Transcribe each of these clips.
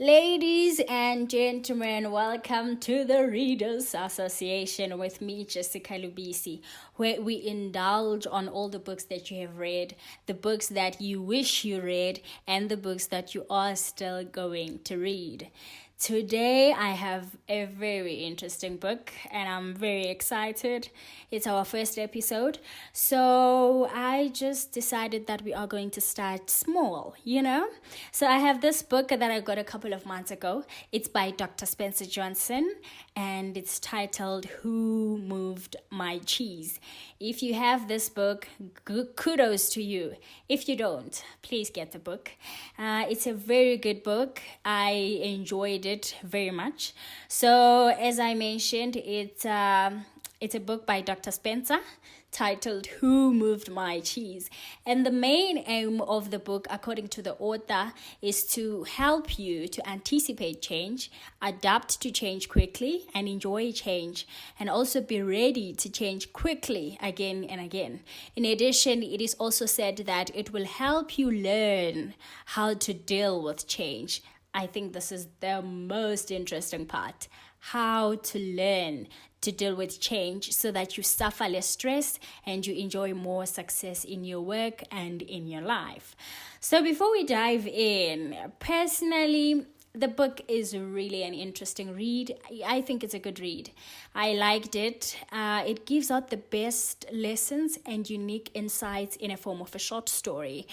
Ladies and gentlemen, welcome to the Readers Association with me, Jessica Lubisi, where we indulge on all the books that you have read, the books that you wish you read, and the books that you are still going to read. Today, I have a very interesting book and I'm very excited. It's our first episode. So I just decided that we are going to start small, So I have this book that I got a couple of months ago. It's by Dr. Spencer Jonhson and it's titled Who Moved My Cheese? If you have this book, kudos to you. If you don't, please get the book. It's a very good book. I enjoyed it very much. So as I mentioned, it's a book by Dr. Spencer titled Who Moved My Cheese? And the main aim of the book, according to the author, is to help you to anticipate change, adapt to change quickly, and enjoy change, and also be ready to change quickly again and again. In addition, it is also said that it will help you learn how to deal with change. I think this is the most interesting part, how to learn to deal with change so that you suffer less stress and you enjoy more success in your work and in your life. So before we dive in, personally, the book is really an interesting read. I think it's a good read. I liked it. It gives out the best lessons and unique insights in a form of a short story.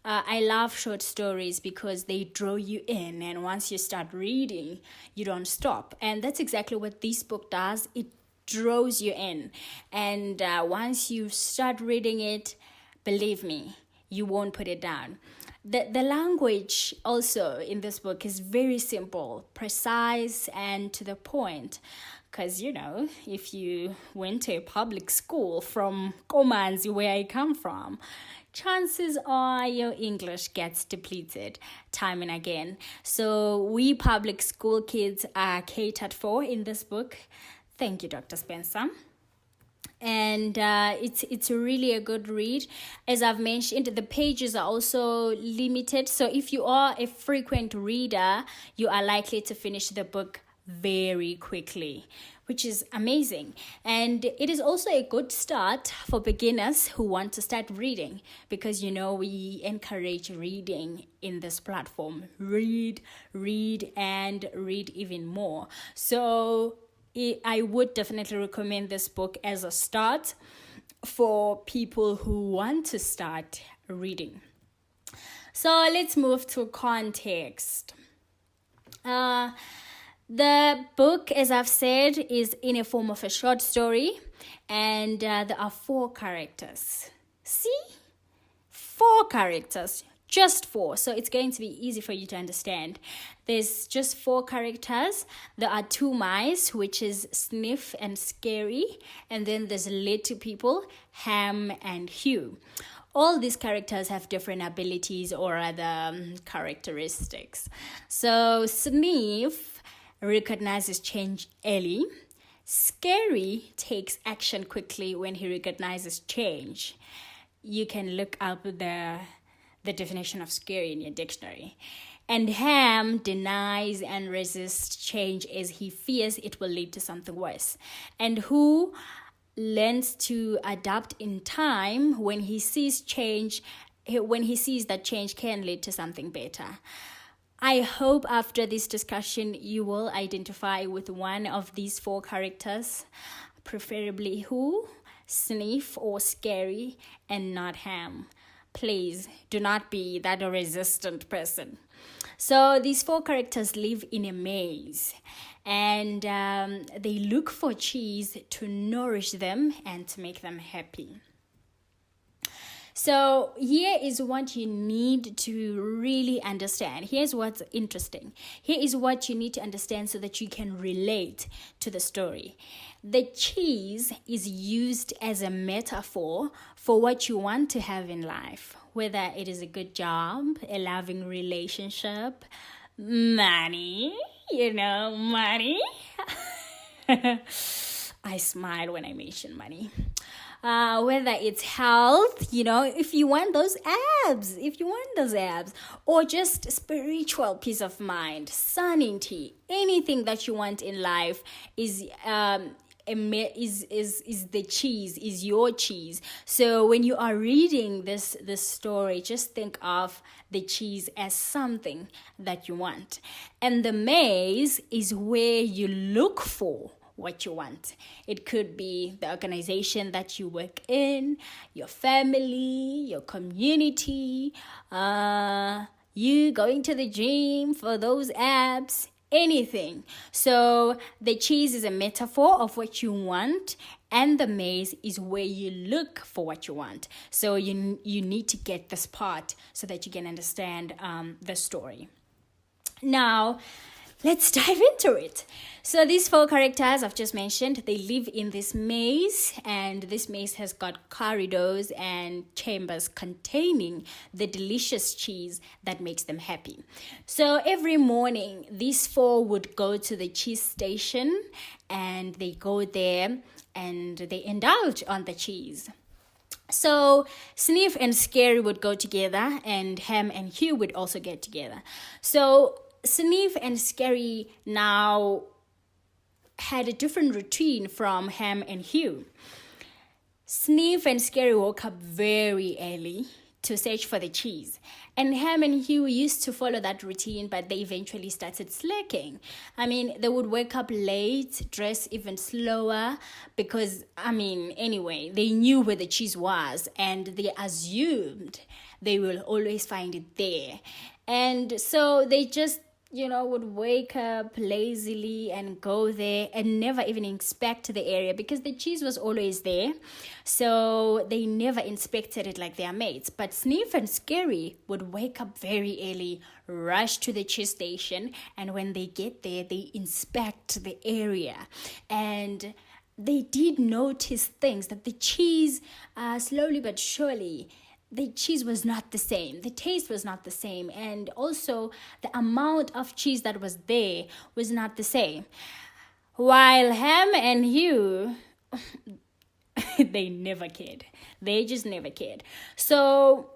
I love short stories because they draw you in, and once you start reading, you don't stop. And that's exactly what this book does. It draws you in. And once you start reading it, believe me, you won't put it down. The language also in this book is very simple, precise, and to the point. Because, if you went to a public school from Komanzi, where I come from, chances are your English gets depleted time and again. So we public school kids are catered for in this book. Thank you, Dr. Spencer. And it's really a good read. As I've mentioned, the pages are also limited. So if you are a frequent reader, you are likely to finish the book very quickly, which is amazing. And it is also a good start for beginners who want to start reading because, we encourage reading in this platform. Read, and read even more. So I would definitely recommend this book as a start for people who want to start reading. So let's move to context. The book, as I've said, is in a form of a short story, and there are 4 characters. See? 4 characters. Just 4, so it's going to be easy for you to understand. There's just 4 characters. There are 2 mice, which is Sniff and Scary, and then there's little people, Ham and Hugh. All these characters have different abilities or other characteristics. So Sniff recognizes change early. Scary takes action quickly when he recognizes change. You can look up the definition of scary in your dictionary. And Ham denies and resists change as he fears it will lead to something worse. And Who learns to adapt in time when he sees that change can lead to something better. I hope after this discussion you will identify with one of these 4 characters, preferably Who, Sniff, or Scary, and not Ham. Please do not be that resistant person. So these 4 characters live in a maze and they look for cheese to nourish them and to make them happy. So here is what you need to really understand. Here's what's interesting. Here is what you need to understand so that you can relate to the story. The cheese is used as a metaphor for what you want to have in life, whether it is a good job, a loving relationship, money, money. I smile when I mention money. whether it's health, if you want those abs, or just spiritual peace of mind, sanity, anything that you want in life is the cheese, is your cheese. So when you are reading this story, just think of the cheese as something that you want, and the maze is where you look for what you want. It could be the organization that you work in, your family, your community, you going to the gym for those abs, anything. So the cheese is a metaphor of what you want, and the maze is where you look for what you want. So you need to get this part so that you can understand the story. Now, let's dive into it. So these 4 characters I've just mentioned, they live in this maze, and this maze has got corridors and chambers containing the delicious cheese that makes them happy. So every morning, these 4 would go to the cheese station, and they go there and they indulge on the cheese. So Sniff and Scary would go together, and Ham and Hugh would also get together. So Sniff and Scary now had a different routine from Ham and Hugh. Sniff and Scary woke up very early to search for the cheese, and Ham and Hugh used to follow that routine, but they eventually started slacking. They would wake up late, dress even slower, because anyway, they knew where the cheese was, and they assumed they will always find it there. And so they just would wake up lazily and go there and never even inspect the area, because the cheese was always there. So they never inspected it like their mates. But Sniff and Scary would wake up very early, rush to the cheese station, and when they get there, they inspect the area. And they did notice things, that the cheese, slowly but surely, the cheese was not the same. The taste was not the same. And also the amount of cheese that was there was not the same. While Ham and Hugh, they never cared. They just never cared. So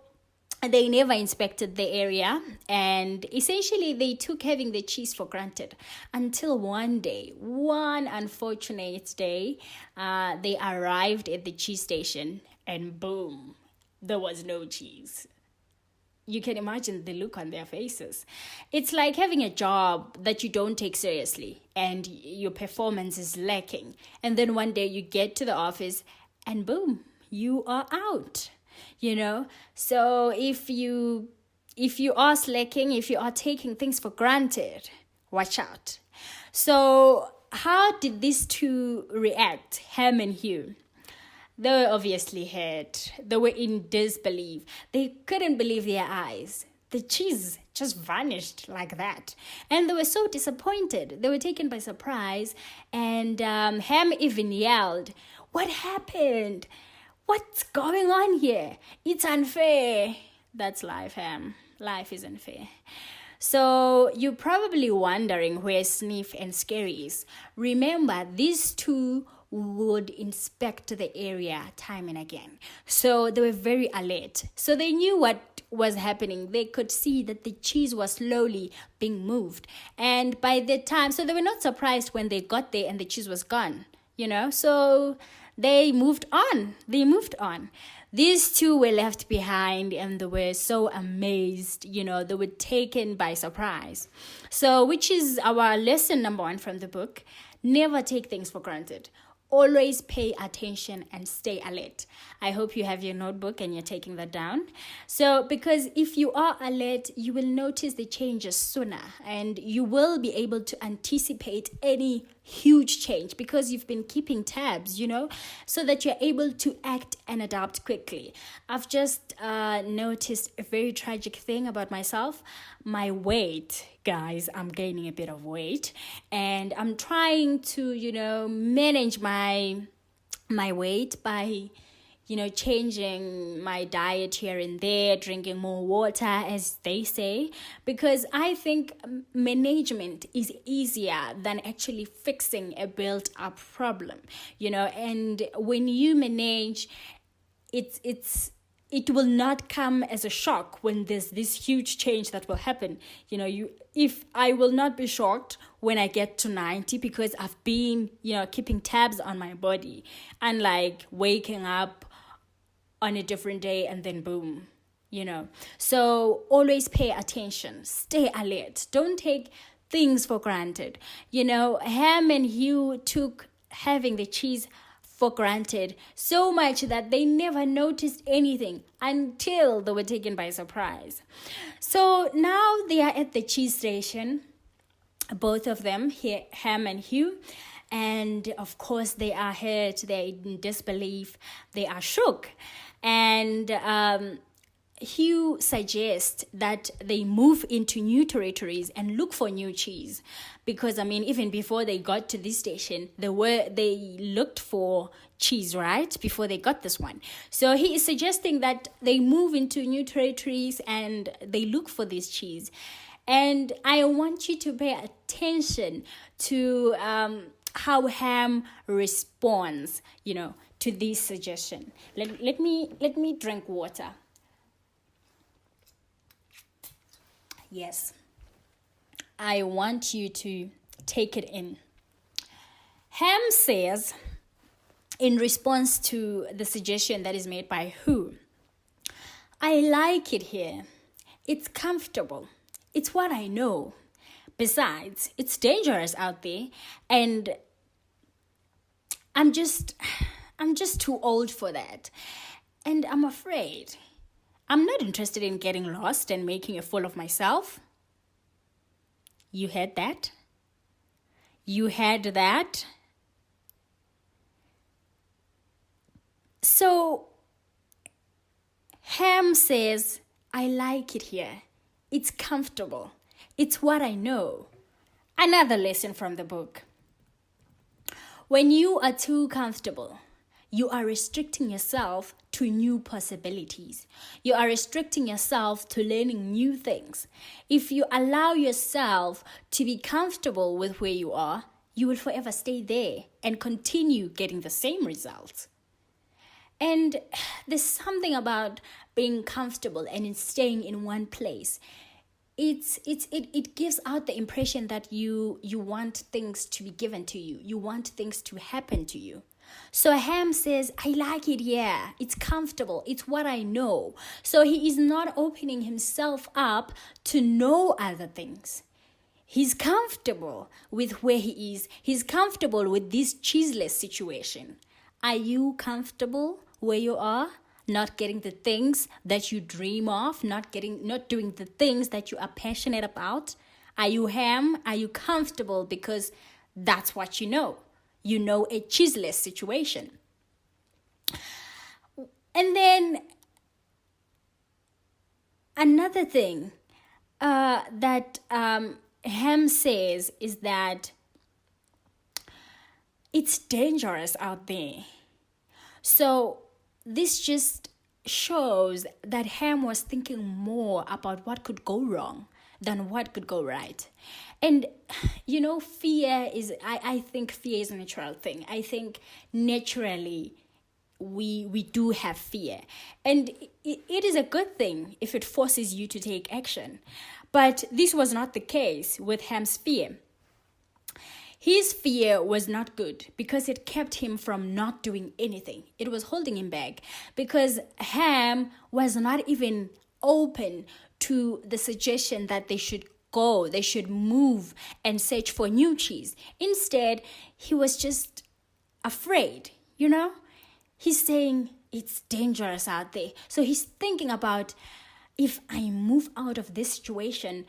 they never inspected the area, and essentially they took having the cheese for granted, until one unfortunate day, they arrived at the cheese station, and boom, there was no cheese. You can imagine the look on their faces. It's like having a job that you don't take seriously and your performance is lacking. And then one day you get to the office and boom, you are out. So if you are slacking, if you are taking things for granted, watch out. So how did these 2 react, Ham and Hugh? They were obviously hurt. They were in disbelief. They couldn't believe their eyes. The cheese just vanished like that. And they were so disappointed. They were taken by surprise. And Ham even yelled, "What happened? What's going on here? It's unfair." That's life, Ham. Life is unfair. So you're probably wondering where Sniff and Scary is. Remember, these 2 would inspect the area time and again. So they were very alert. So they knew what was happening. They could see that the cheese was slowly being moved. And by the time, so they were not surprised when they got there and the cheese was gone, So they moved on. These 2 were left behind, and they were so amazed, they were taken by surprise. So, which is our lesson number 1 from the book: never take things for granted. Always pay attention and stay alert. I hope you have your notebook and you're taking that down. So, because if you are alert, you will notice the changes sooner, and you will be able to anticipate any huge change because you've been keeping tabs, so that you're able to act and adapt quickly. I've just noticed a very tragic thing about myself. My weight, guys, I'm gaining a bit of weight, and I'm trying to, manage my weight by changing my diet here and there, drinking more water, as they say, because I think management is easier than actually fixing a built up problem, and when you manage, it will not come as a shock when there's this huge change that will happen. If I will not be shocked when I get to 90 because I've been, keeping tabs on my body, unlike waking up on a different day and then boom, So always pay attention, stay alert, don't take things for granted. Ham and Hugh took having the cheese for granted so much that they never noticed anything until they were taken by surprise. So now they are at the cheese station, both of them, Ham and Hugh, and of course they are hurt, they're in disbelief, they are shook, and Hugh suggests that they move into new territories and look for new cheese, because even before they got to this station, they looked for cheese, right, before they got this one. So he is suggesting that they move into new territories and they look for this cheese. And I want you to pay attention to how Ham responds, to this suggestion. Let me drink water. Yes, I want you to take it in. Ham says, in response to the suggestion that is made by Who, I like it here. It's comfortable. It's what I know. Besides, it's dangerous out there, and I'm just too old for that. And I'm afraid. I'm not interested in getting lost and making a fool of myself. You heard that? You heard that? So, Ham says, I like it here. It's comfortable. It's what I know. Another lesson from the book. When you are too comfortable, you are restricting yourself to new possibilities. You are restricting yourself to learning new things. If you allow yourself to be comfortable with where you are, you will forever stay there and continue getting the same results. And there's something about being comfortable and staying in one place. It gives out the impression that you want things to be given to you. You want things to happen to you. So Ham says, I like it, yeah. It's comfortable. It's what I know. So he is not opening himself up to know other things. He's comfortable with where he is. He's comfortable with this cheeseless situation. Are you comfortable where you are? Not getting the things that you dream of, not doing the things that you are passionate about? Are you Ham? Are you comfortable because that's what you know? You know, a cheeseless situation. And then another thing that Ham says is that it's dangerous out there. So this just shows that Ham was thinking more about what could go wrong than what could go right. And, fear is, I think fear is a natural thing. I think naturally we do have fear. And it is a good thing if it forces you to take action. But this was not the case with Ham's fear. His fear was not good because it kept him from not doing anything. It was holding him back because Ham was not even open to the suggestion that they should move and search for new cheese. Instead, he was just afraid, He's saying it's dangerous out there. So he's thinking about, if I move out of this situation,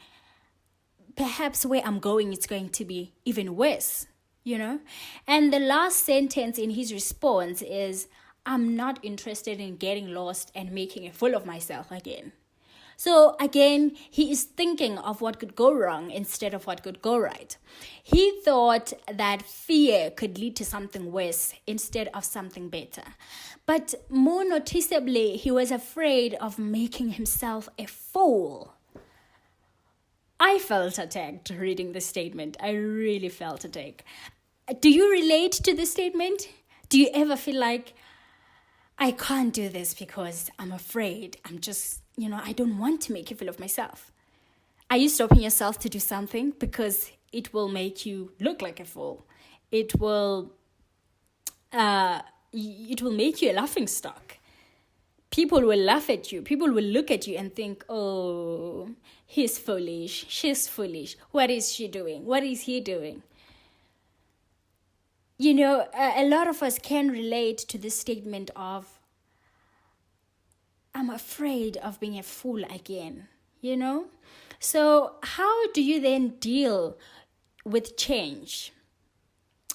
perhaps where I'm going, it's going to be even worse, And the last sentence in his response is, I'm not interested in getting lost and making a fool of myself again. So again, he is thinking of what could go wrong instead of what could go right. He thought that fear could lead to something worse instead of something better. But more noticeably, he was afraid of making himself a fool. I felt attacked reading this statement. I really felt attacked. Do you relate to this statement? Do you ever feel like, I can't do this because I'm afraid. I'm just, I don't want to make a fool of myself. Are you stopping yourself to do something because it will make you look like a fool? It will make you a laughing stock. People will laugh at you. People will look at you and think, oh, he's foolish. She's foolish. What is she doing? What is he doing? A lot of us can relate to this statement of, I'm afraid of being a fool again, So how do you then deal with change?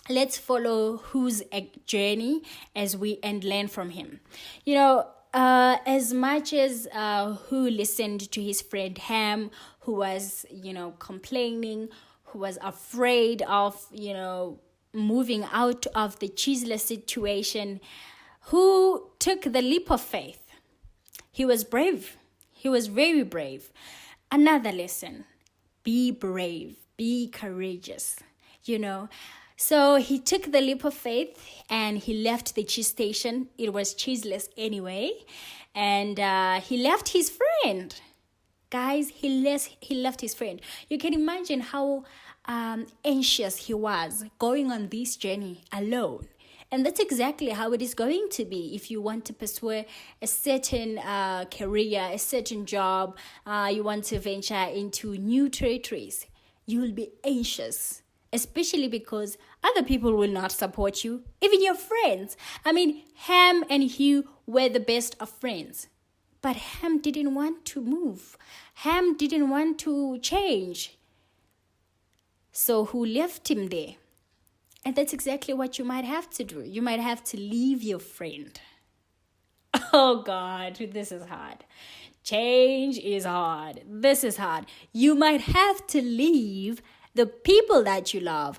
Let's follow whose journey and learn from him. As much as who listened to his friend Ham, who was, complaining, who was afraid of, moving out of the cheeseless situation, who took the leap of faith. He was brave. He was very brave. Another lesson, be brave, be courageous, So he took the leap of faith and he left the cheese station. It was cheeseless anyway. And he left his friend. Guys, he left his friend. You can imagine how anxious he was going on this journey alone. And that's exactly how it is going to be if you want to pursue a certain career, a certain job, you want to venture into new territories. You will be anxious, especially because other people will not support you, even your friends. Ham and Hugh were the best of friends. But Ham didn't want to move. Ham didn't want to change. So who left him there? And that's exactly what you might have to do. You might have to leave your friend. Oh God, this is hard. Change is hard. This is hard. You might have to leave the people that you love.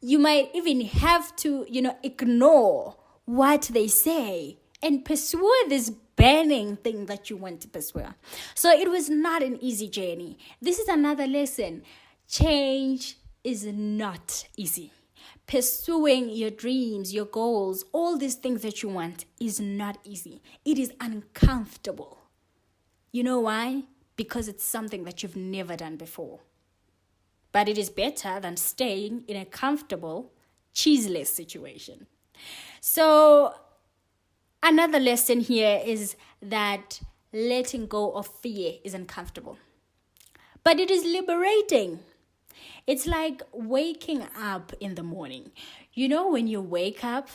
You might even have to, ignore what they say and pursue this burning thing that you want to pursue. So it was not an easy journey. This is another lesson. Change is not easy. Pursuing your dreams, your goals, all these things that you want is not easy. It is uncomfortable. You know why? Because it's something that you've never done before. But it is better than staying in a comfortable, cheeseless situation. So another lesson here is that letting go of fear is uncomfortable. But it is liberating. It's like waking up in the morning. When you wake up,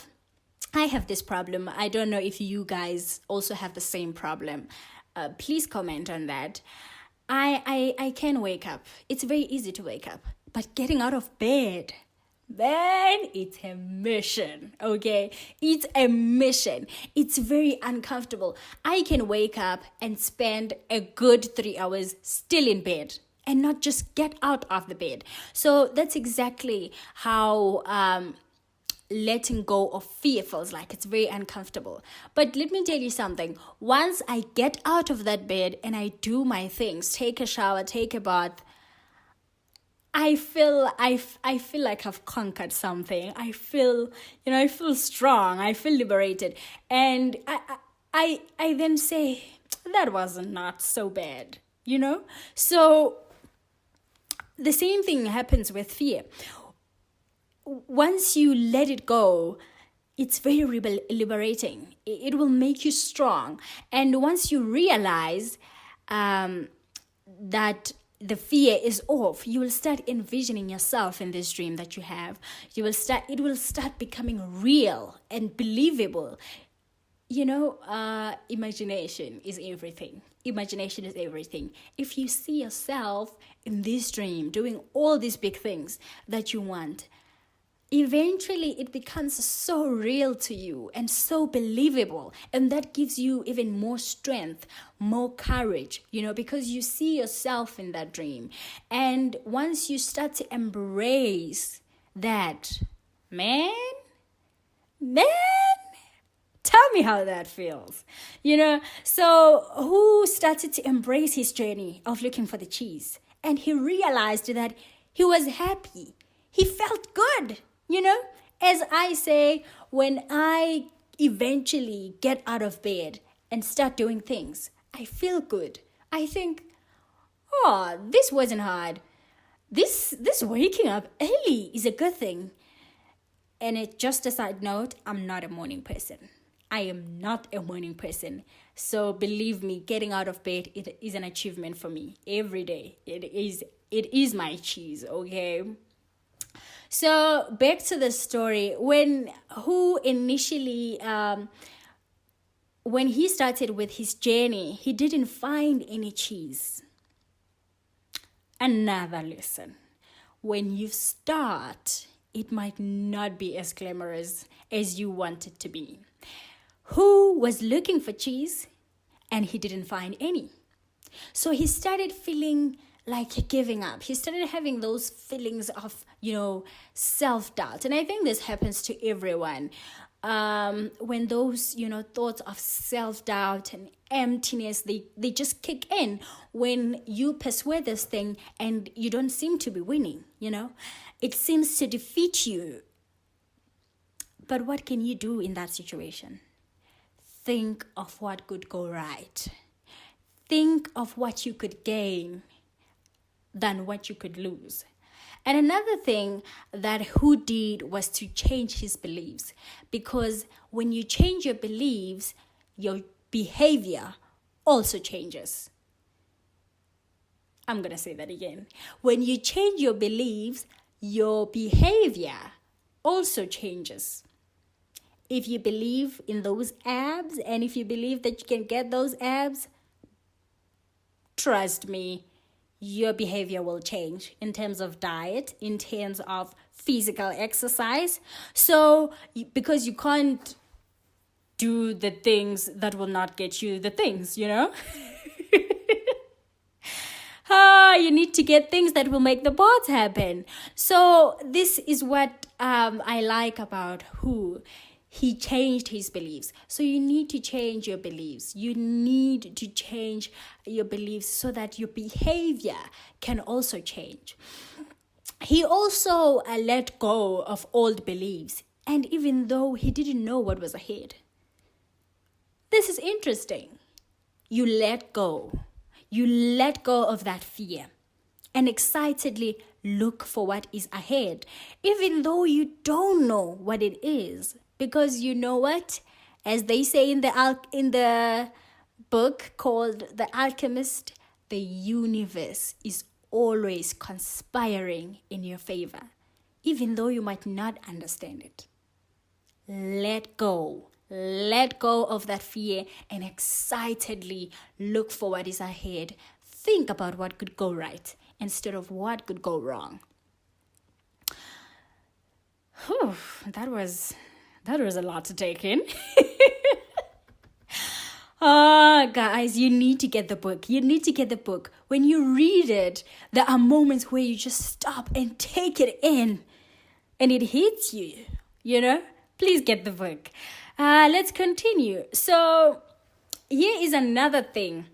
I have this problem. I don't know if you guys also have the same problem. Please comment on that. I can wake up. It's very easy to wake up. But getting out of bed, man, it's a mission, okay? It's a mission. It's very uncomfortable. I can wake up and spend a good 3 hours still in bed and not just get out of the bed. So that's exactly how letting go of fear feels like. It's very uncomfortable. But let me tell you something. Once I get out of that bed and I do my things, take a shower, take a bath, I feel like I've conquered something. I feel strong. I feel liberated. And I then say, that was not so bad, So the same thing happens with fear. Once you let it go, it's very liberating. It will make you strong. And once you realize that the fear is off, you will start envisioning yourself in this dream that you have. It will start becoming real and believable. Imagination is everything. Imagination is everything. If you see yourself in this dream doing all these big things that you want, eventually it becomes so real to you and so believable, and that gives you even more strength, more courage, because you see yourself in that dream. And once you start to embrace that, man, tell me how that feels. So who started to embrace his journey of looking for the cheese, and he realized that he was happy, he felt good. As I say, when I eventually get out of bed and start doing things, I feel good. I think, oh, this wasn't hard. This waking up early is a good thing. And just a side note, I'm not a morning person. I am not a morning person. So believe me, getting out of bed, it is an achievement for me every day. It is my cheese, okay? So back to the story. When he started with his journey, he didn't find any cheese. Another lesson. When you start, it might not be as glamorous as you want it to be. Who was looking for cheese and he didn't find any? So he started feeling like giving up. He started having those feelings of, self-doubt. And I think this happens to everyone. When those, thoughts of self-doubt and emptiness, they just kick in when you pursue this thing and you don't seem to be winning, It seems to defeat you. But what can you do in that situation? Think of what could go right. Think of what you could gain than what you could lose. And another thing that Who did was to change his beliefs, because when you change your beliefs, your behavior also changes. I'm going to say that again. When you change your beliefs, your behavior also changes. If you believe in those abs, and if you believe that you can get those abs, trust me, your behavior will change in terms of diet, in terms of physical exercise. So, because you can't do the things that will not get you the things, you need to get things that will make the parts happen. So this is what I like about Who. He changed his beliefs. So you need to change your beliefs. You need to change your beliefs so that your behavior can also change. He also let go of old beliefs, and even though he didn't know what was ahead. This is interesting. You let go. You let go of that fear and excitedly look for what is ahead, even though you don't know what it is. Because you know what? As they say in the book called The Alchemist, the universe is always conspiring in your favor, even though you might not understand it. Let go. Let go of that fear and excitedly look for what is ahead. Think about what could go right instead of what could go wrong. Whew, that was a lot to take in. Guys, you need to get the book. You need to get the book. When you read it, there are moments where you just stop and take it in. And it hits you, Please get the book. Let's continue. So, here is another thing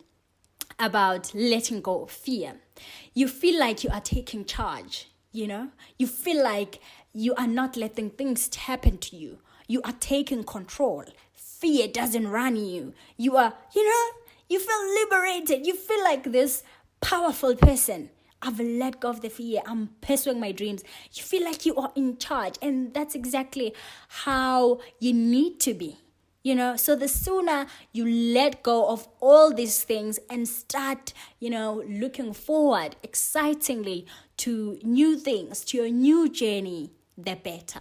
about letting go of fear. You feel like you are taking charge, You feel like you are not letting things happen to you. You are taking control. Fear doesn't run you. You are, you feel liberated. You feel like this powerful person. I've let go of the fear. I'm pursuing my dreams. You feel like you are in charge. And that's exactly how you need to be. So the sooner you let go of all these things and start, looking forward excitingly to new things, to your new journey, the better.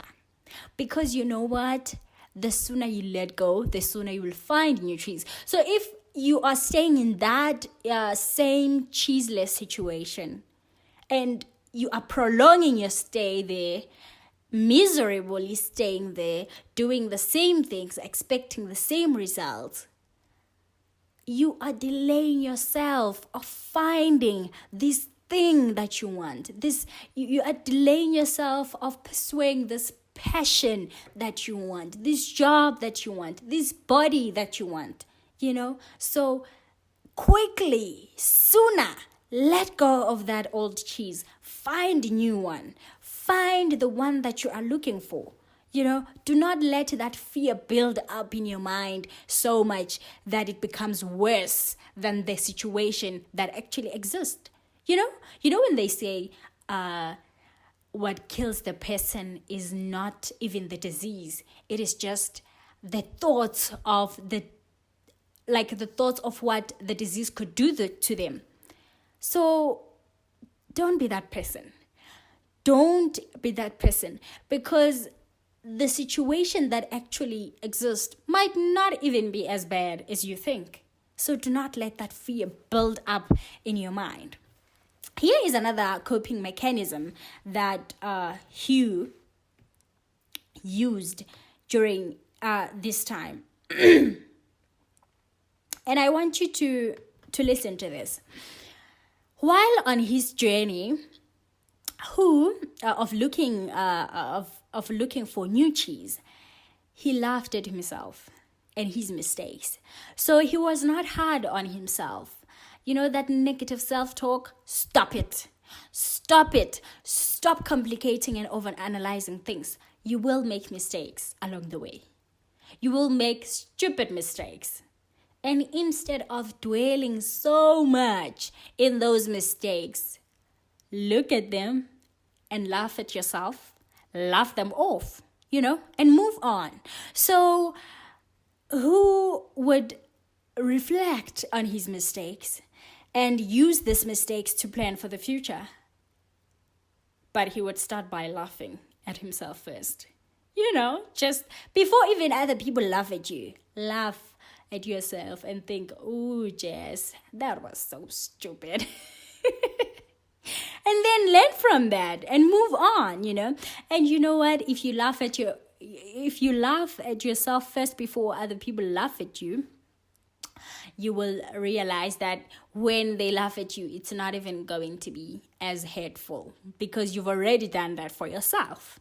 Because you know what? The sooner you let go, the sooner you will find new trees. So if you are staying in that same cheeseless situation and you are prolonging your stay there, miserably staying there, doing the same things, expecting the same results, you are delaying yourself of finding this thing that you want. You are delaying yourself of pursuing this passion that you want, this job that you want, this body that you want, So quickly, sooner, let go of that old cheese. Find a new one. Find the one that you are looking for. Do not let that fear build up in your mind so much that it becomes worse than the situation that actually exists. When they say what kills the person is not even the disease, it is just the thoughts of the thoughts of what the disease could do to them. So don't be that person. Don't be that person, because the situation that actually exists might not even be as bad as you think. So do not let that fear build up in your mind. Here is another coping mechanism that Hugh used during this time. And I want you to listen to this. While on his journey, of looking for new cheese, he laughed at himself and his mistakes. So he was not hard on himself. That negative self-talk, stop it. Stop it. Stop complicating and overanalyzing things. You will make mistakes along the way. You will make stupid mistakes. And instead of dwelling so much in those mistakes, look at them and laugh at yourself, laugh them off, and move on. So who would reflect on his mistakes and use these mistakes to plan for the future? But he would start by laughing at himself first. Just before even other people laugh at you, laugh at yourself and think, "Oh, Jess, that was so stupid." And then learn from that and move on, And you know what? If you laugh at yourself first before other people laugh at you, you will realize that when they laugh at you, it's not even going to be as hurtful because you've already done that for yourself,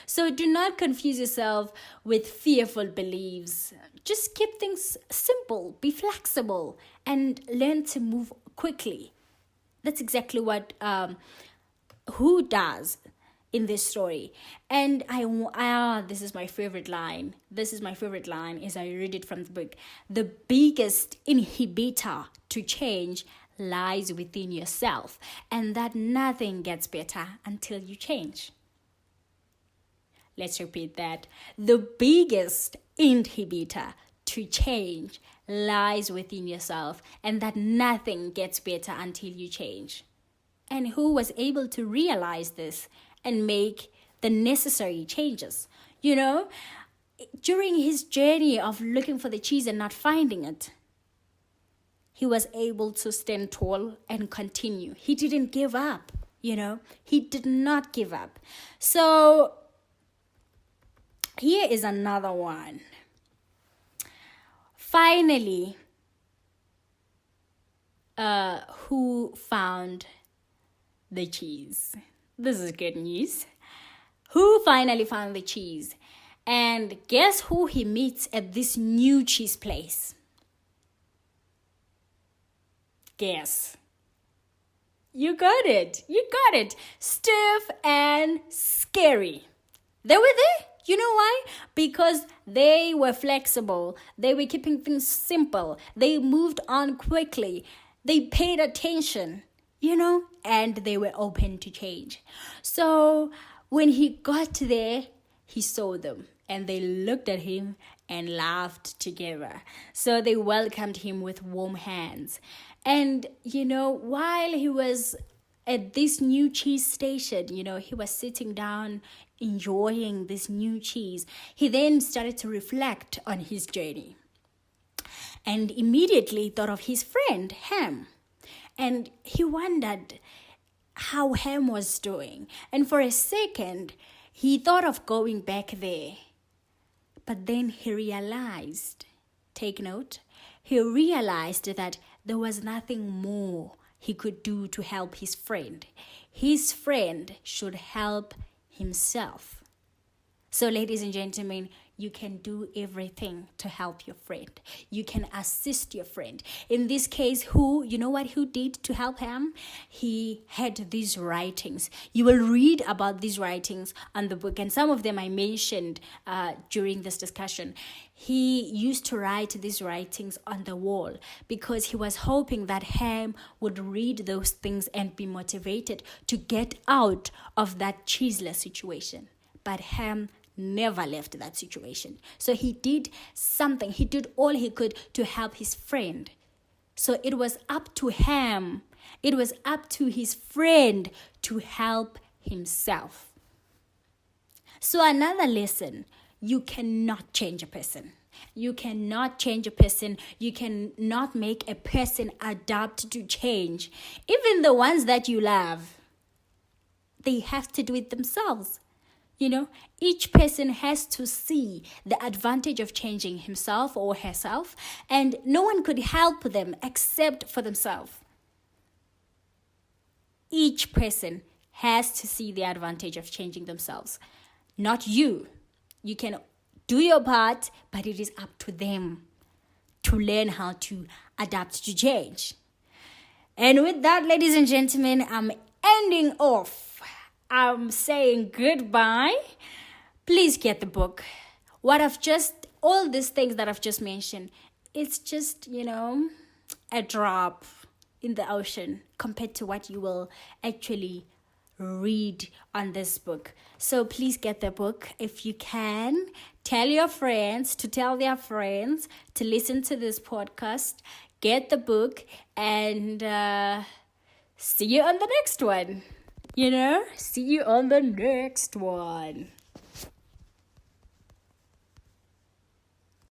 So do not confuse yourself with fearful beliefs. Just keep things simple, be flexible, and learn to move quickly. That's exactly what who does in this story. And this is my favorite line. This is my favorite line as I read it from the book. The biggest inhibitor to change lies within yourself, and that nothing gets better until you change. Let's repeat that. The biggest inhibitor to change lies within yourself, and that nothing gets better until you change. And who was able to realize this and make the necessary changes? During his journey of looking for the cheese and not finding it, he was able to stand tall and continue. He didn't give up, He did not give up. So here is another one. Finally, who found the cheese? This is good news. Who finally found the cheese? And guess who he meets at this new cheese place? Guess. You got it. Stiff and scary. They were there. You know why? Because they were flexible. They were keeping things simple. They moved on quickly. They paid attention, and they were open to change. So when he got there, he saw them and they looked at him and laughed together. So they welcomed him with warm hands. And, while he was at this new cheese station, he was sitting down enjoying this new cheese. He then started to reflect on his journey and immediately thought of his friend, Ham. And he wondered how Ham was doing. And for a second, He thought of going back there, but then he realized, take note, he realized that there was nothing more he could do to help his friend. His friend should help himself. So, ladies and gentlemen, you can do everything to help your friend. You can assist your friend. In this case, who did to help him? He had these writings. You will read about these writings on the book, and some of them I mentioned during this discussion. He used to write these writings on the wall because he was hoping that Ham would read those things and be motivated to get out of that cheeseless situation. But Ham never left that situation. So he did something. He did all he could to help his friend. So it was up to him. It was up to his friend to help himself. So another lesson, you cannot change a person. You cannot change a person. You cannot make a person adapt to change. Even the ones that you love, they have to do it themselves. Each person has to see the advantage of changing himself or herself, and no one could help them except for themselves. Each person has to see the advantage of changing themselves, not you. You can do your part, but it is up to them to learn how to adapt to change. And with that, ladies and gentlemen, I'm ending off. I'm saying goodbye. Please get the book. All these things that I've just mentioned, it's just, a drop in the ocean compared to what you will actually read on this book. So please get the book if you can. Tell your friends to tell their friends to listen to this podcast. Get the book and see you on the next one. See you on the next one.